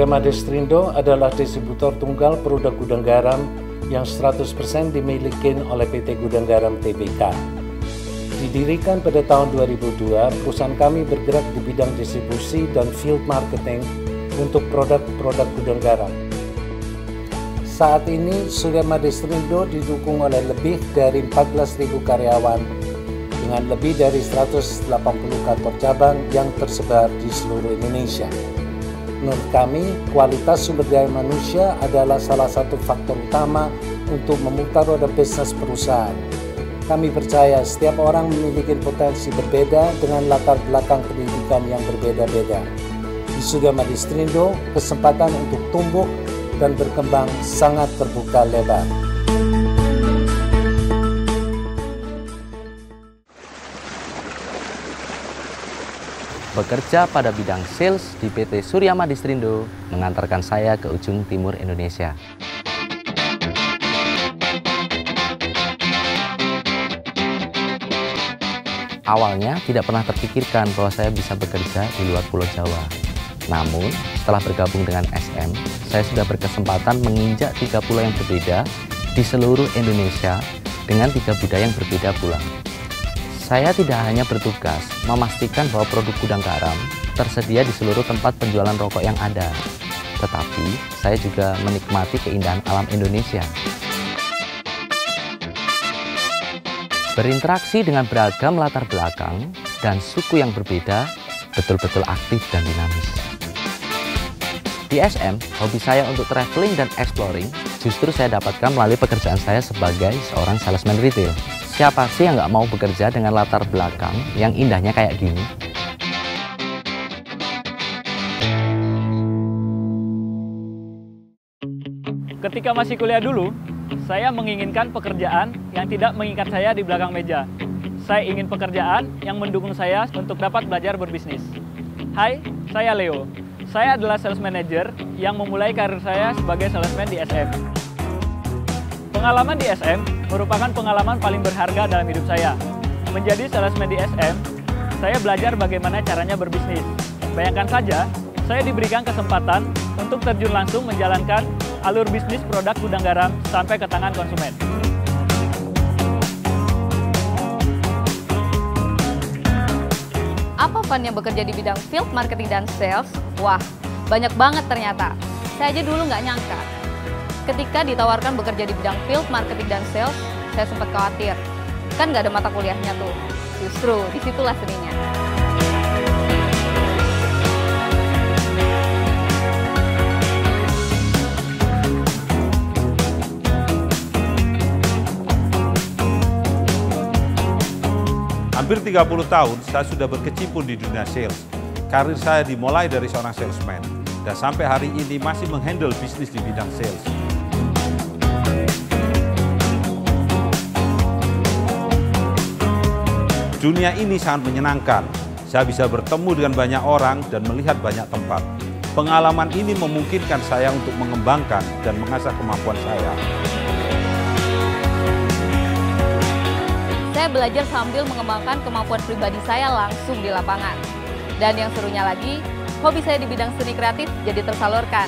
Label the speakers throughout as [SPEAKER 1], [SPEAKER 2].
[SPEAKER 1] Surya Madistrindo adalah distributor tunggal produk gudang garam yang 100% dimiliki oleh PT Gudang Garam Tbk. Didirikan pada tahun 2002, perusahaan kami bergerak di bidang distribusi dan field marketing untuk produk-produk gudang garam. Saat ini, Surya Madistrindo didukung oleh lebih dari 14.000 karyawan dengan lebih dari 180 kantor cabang yang tersebar di seluruh Indonesia. Menurut kami, kualitas sumber daya manusia adalah salah satu faktor utama untuk memutar roda bisnis perusahaan. Kami percaya setiap orang memiliki potensi berbeda dengan latar belakang pendidikan yang berbeda-beda. Di Surya Madistrindo, kesempatan untuk tumbuh dan berkembang sangat terbuka lebar.
[SPEAKER 2] Bekerja pada bidang sales di PT Surya Madistrindo mengantarkan saya ke ujung timur Indonesia. Awalnya tidak pernah terpikirkan bahwa saya bisa bekerja di luar Pulau Jawa. Namun, setelah bergabung dengan SM, saya sudah berkesempatan menginjak 3 pulau yang berbeda di seluruh Indonesia dengan 3 budaya yang berbeda pula. Saya tidak hanya bertugas memastikan bahwa produk gudang garam tersedia di seluruh tempat penjualan rokok yang ada, tetapi saya juga menikmati keindahan alam Indonesia. Berinteraksi dengan beragam latar belakang dan suku yang berbeda betul-betul aktif dan dinamis. Di SM, hobi saya untuk traveling dan exploring justru saya dapatkan melalui pekerjaan saya sebagai seorang salesman retail. Siapa sih yang nggak mau bekerja dengan latar belakang yang indahnya kayak gini?
[SPEAKER 3] Ketika masih kuliah dulu, saya menginginkan pekerjaan yang tidak mengikat saya di belakang meja. Saya ingin pekerjaan yang mendukung saya untuk dapat belajar berbisnis. Hai, saya Leo. Saya adalah sales manager yang memulai karir saya sebagai salesman di SM. Pengalaman di SM merupakan pengalaman paling berharga dalam hidup saya. Menjadi salesman di SM, saya belajar bagaimana caranya berbisnis. Bayangkan saja, saya diberikan kesempatan untuk terjun langsung menjalankan alur bisnis produk gudang garam sampai ke tangan konsumen.
[SPEAKER 4] Apa funnya bekerja di bidang field marketing dan sales? Wah, banyak banget ternyata. Saya aja dulu nggak nyangka. Ketika ditawarkan bekerja di bidang field marketing dan sales, saya sempat khawatir. Kan nggak ada mata kuliahnya tuh. Justru disitulah seninya.
[SPEAKER 5] Hampir 30 tahun saya sudah berkecimpung di dunia sales. Karir saya dimulai dari seorang salesman dan sampai hari ini masih menghandle bisnis di bidang sales. Dunia ini sangat menyenangkan. Saya bisa bertemu dengan banyak orang dan melihat banyak tempat. Pengalaman ini memungkinkan saya untuk mengembangkan dan mengasah kemampuan saya.
[SPEAKER 4] Saya belajar sambil mengembangkan kemampuan pribadi saya langsung di lapangan. Dan yang serunya lagi, hobi saya di bidang seni kreatif jadi tersalurkan.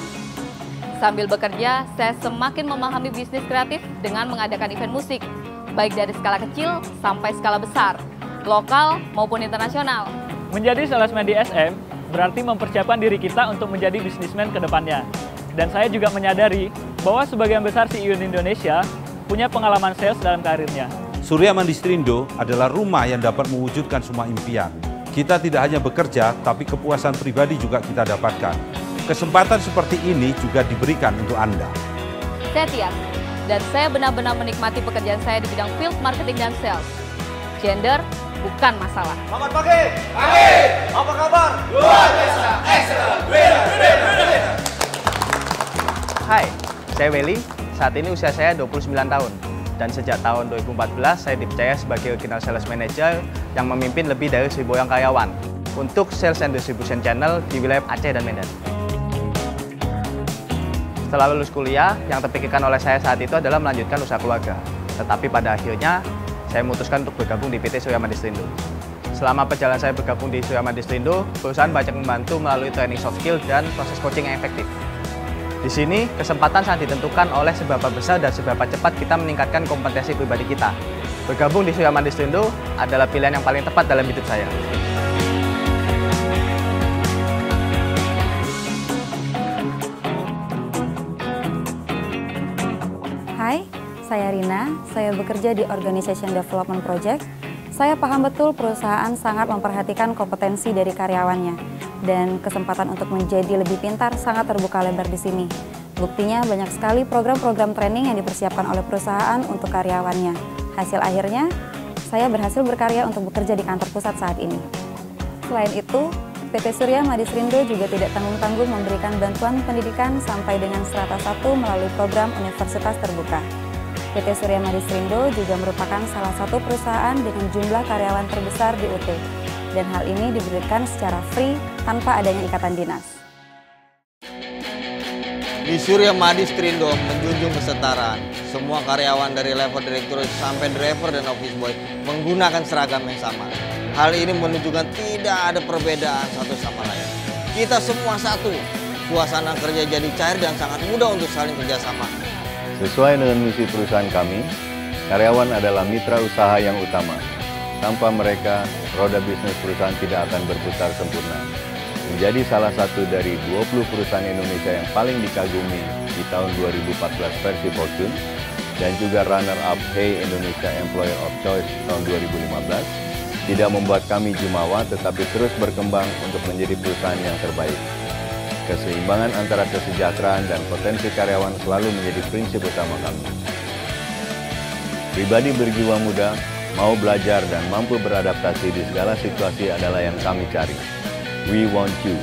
[SPEAKER 4] Sambil bekerja, saya semakin memahami bisnis kreatif dengan mengadakan event musik, baik dari skala kecil sampai skala besar, lokal maupun internasional.
[SPEAKER 3] Menjadi salesman di SM berarti mempersiapkan diri kita untuk menjadi bisnismen ke depannya. Dan saya juga menyadari bahwa sebagian besar CEO di Indonesia punya pengalaman sales dalam karirnya.
[SPEAKER 5] Surya Madistrindo adalah rumah yang dapat mewujudkan semua impian. Kita tidak hanya bekerja, tapi kepuasan pribadi juga kita dapatkan. Kesempatan seperti ini juga diberikan untuk Anda.
[SPEAKER 4] Saya Tias, dan saya benar-benar menikmati pekerjaan saya di bidang field marketing dan sales. Gender bukan masalah.
[SPEAKER 6] Selamat pagi. Pagi. Apa kabar? Luar biasa. Excellent. Winner.
[SPEAKER 7] Hai, saya Welly. Saat ini usia saya 29 tahun. Dan sejak tahun 2014, saya dipercaya sebagai Regional Sales Manager yang memimpin lebih dari 1.000 orang karyawan untuk Sales and Distribution Channel di wilayah Aceh dan Medan. Setelah lulus kuliah, yang terpikirkan oleh saya saat itu adalah melanjutkan usaha keluarga. Tetapi pada akhirnya, saya memutuskan untuk bergabung di PT Surya Madistrindo. Selama perjalanan saya bergabung di Surya Madistриndo, perusahaan banyak membantu melalui training soft skill dan proses coaching yang efektif. Di sini, kesempatan sangat ditentukan oleh seberapa besar dan seberapa cepat kita meningkatkan kompetensi pribadi kita. Bergabung di Surya Madistриndo adalah pilihan yang paling tepat dalam hidup saya.
[SPEAKER 8] Hai, saya Rina. Saya bekerja di Organization Development Project. Saya paham betul perusahaan sangat memperhatikan kompetensi dari karyawannya. Dan kesempatan untuk menjadi lebih pintar sangat terbuka lebar di sini. Buktinya banyak sekali program-program training yang dipersiapkan oleh perusahaan untuk karyawannya. Hasil akhirnya, saya berhasil berkarya untuk bekerja di kantor pusat saat ini. Selain itu, PT Surya Madistриndo juga tidak tanggung-tanggung memberikan bantuan pendidikan sampai dengan strata 1 melalui program Universitas Terbuka. PT Surya Madistриndo juga merupakan salah satu perusahaan dengan jumlah karyawan terbesar di UT. Dan hal ini diberikan secara free tanpa adanya ikatan dinas.
[SPEAKER 9] Di Surya Madistриndo menjunjung kesetaraan. Semua karyawan dari level direktur sampai driver dan office boy menggunakan seragam yang sama. Hal ini menunjukkan tidak ada perbedaan satu sama lain. Kita semua satu. Suasana kerja jadi cair dan sangat mudah untuk saling kerjasama.
[SPEAKER 10] Sesuai dengan misi perusahaan kami, karyawan adalah mitra usaha yang utama. Tanpa mereka, roda bisnis perusahaan tidak akan berputar sempurna. Menjadi salah satu dari 20 perusahaan Indonesia yang paling dikagumi di tahun 2014 versi Fortune, dan juga runner-up Hey Indonesia Employer of Choice tahun 2015, tidak membuat kami jumawa tetapi terus berkembang untuk menjadi perusahaan yang terbaik. Keseimbangan antara kesejahteraan dan potensi karyawan selalu menjadi prinsip utama kami. Pribadi berjiwa muda, mau belajar dan mampu beradaptasi di segala situasi adalah yang kami cari. We want you.